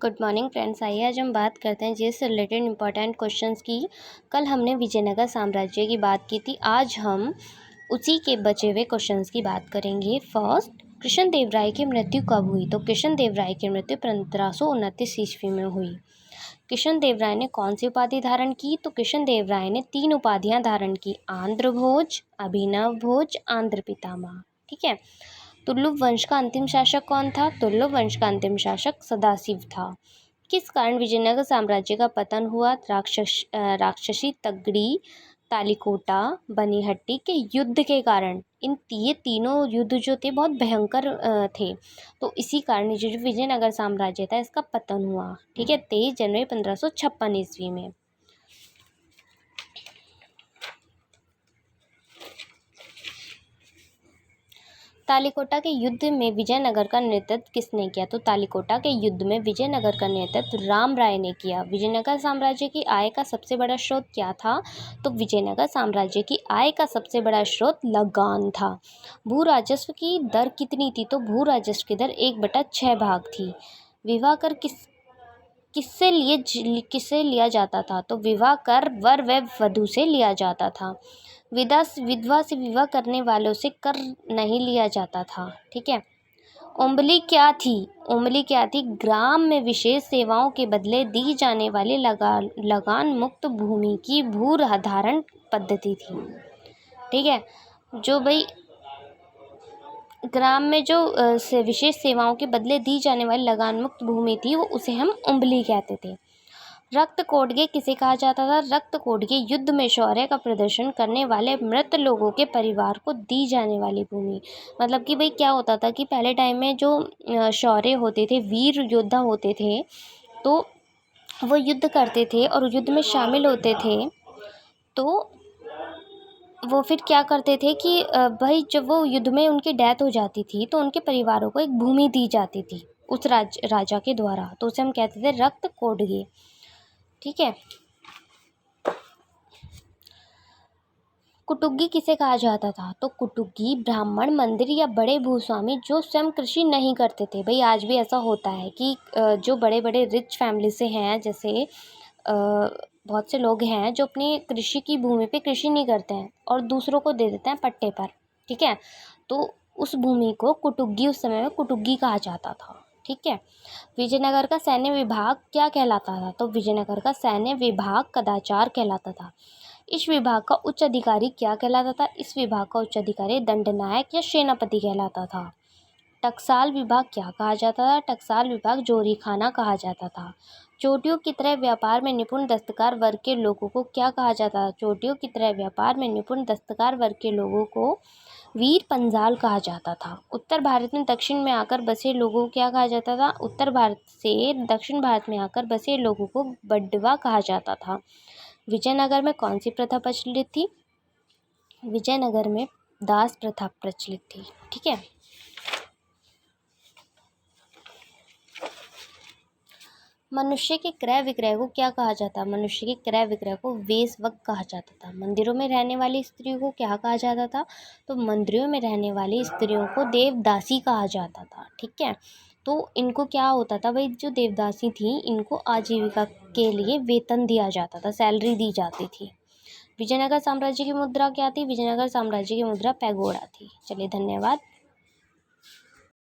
Good morning friends. आइए आज हम बात करते हैं जीएस से रिलेटेड इंपॉर्टेंट क्वेश्चंस की। कल हमने विजयनगर साम्राज्य की बात की थी, आज हम उसी के बचे हुए क्वेश्चंस की बात करेंगे। फर्स्ट, कृष्णदेवराय की मृत्यु कब हुई? तो कृष्णदेवराय की मृत्यु 1529 ईस्वी में हुई। कृष्णदेवराय ने कौन सी उपाधि धारण की? तो कृष्णदेवराय ने 3 उपाधियां धारण की, आंध्र भोज, अभिनव भोज, आंध्र पितामह। ठीक है। तुलुप वंश का अंतिम शासक कौन था? तुलुप वंश का अंतिम शासक सदाशिव था। किस कारण विजयनगर साम्राज्य का पतन हुआ? राक्षसी तगड़ी, तालिकोटा, बनीहट्टी के युद्ध के कारण। ये तीनों युद्ध जो थे बहुत भयंकर थे, तो इसी कारण जो विजयनगर साम्राज्य था इसका पतन हुआ। ठीक है, 23 जनवरी 1556 ईस्वी में। तालिकोटा के युद्ध में विजयनगर का नेतृत्व किसने किया? तो तालिकोटा के युद्ध में विजयनगर का नेतृत्व राम राय ने किया। विजयनगर साम्राज्य की आय का सबसे बड़ा स्रोत क्या था? तो विजयनगर साम्राज्य की आय का सबसे बड़ा स्रोत लगान था। भू राजस्व की दर कितनी थी? तो भू राजस्व की दर 1/6 भाग थी। विवाह कर किससे लिया जाता था? तो विवाह कर वर व वधू से लिया जाता था। विधवा से विवाह करने वालों से कर नहीं लिया जाता था। ठीक है। ओम्बली क्या थी? ओम्बली क्या थी? ग्राम में विशेष सेवाओं के बदले दी जाने वाली लगान मुक्त भूमि की भू धारण पद्धति थी। ठीक है। जो भाई ग्राम में जो विशेष सेवाओं के बदले दी जाने वाली लगान मुक्त भूमि थी, वो उसे हम ओम्बली कहते थे। रक्त कोडगे किसे कहा जाता था? रक्त कोडगे युद्ध में शौर्य का प्रदर्शन करने वाले मृत लोगों के परिवार को दी जाने वाली भूमि। मतलब कि भाई क्या होता था कि पहले टाइम में जो शौर्य होते थे, वीर योद्धा होते थे, तो वो युद्ध करते थे और युद्ध में शामिल होते थे, तो वो फिर क्या करते थे कि भाई जब वो युद्ध में उनकी डेथ हो जाती थी तो उनके परिवारों को एक भूमि दी जाती थी उस राजा के द्वारा, तो उसे हम कहते थे रक्त कोडगे। ठीक है। कुटुगी किसे कहा जाता था? तो कुटुगी ब्राह्मण, मंदिर या बड़े भूस्वामी जो स्वयं कृषि नहीं करते थे। भाई आज भी ऐसा होता है कि जो बड़े बड़े रिच फैमिली से हैं, जैसे बहुत से लोग हैं जो अपनी कृषि की भूमि पे कृषि नहीं करते हैं और दूसरों को दे देते हैं पट्टे पर। ठीक है। तो उस भूमि को कुटुगी, उस समय में कुटुगी कहा जाता था। ठीक है। विजयनगर का सैन्य विभाग क्या कहलाता था? तो विजयनगर का सैन्य विभाग कदाचार कहलाता था। इस विभाग का उच्च अधिकारी क्या कहलाता था? इस विभाग का उच्च अधिकारी दंडनायक या सेनापति कहलाता था। टकसाल विभाग क्या कहा जाता था? टकसाल विभाग जोरीखाना कहा जाता था। चोटियों की तरह व्यापार में निपुण दस्तकार वर्ग के लोगों को क्या कहा जाता था? चोटियों की तरह व्यापार में निपुण दस्तकार वर्ग के लोगों को वीर पंजाल कहा जाता था। उत्तर भारत में दक्षिण में आकर बसे लोगों को क्या कहा जाता था? उत्तर भारत से दक्षिण भारत में आकर बसे लोगों को बड्डवा कहा जाता था। विजयनगर में कौन सी प्रथा प्रचलित थी? विजयनगर में दास प्रथा प्रचलित थी। ठीक है। मनुष्य के क्रय विक्रय को क्या कहा जाता है? मनुष्य के क्रय विक्रय को वेश्वक कहा जाता था। मंदिरों में रहने वाली स्त्रियों को क्या कहा जाता था? तो मंदिरों में रहने वाली स्त्रियों को देवदासी कहा जाता था। ठीक है। तो इनको क्या होता था भाई, जो देवदासी थी इनको आजीविका के लिए वेतन दिया जाता था, सैलरी दी जाती थी। विजयनगर साम्राज्य की मुद्रा क्या थी? विजयनगर साम्राज्य की मुद्रा पैगोडा थी। चलिए, धन्यवाद।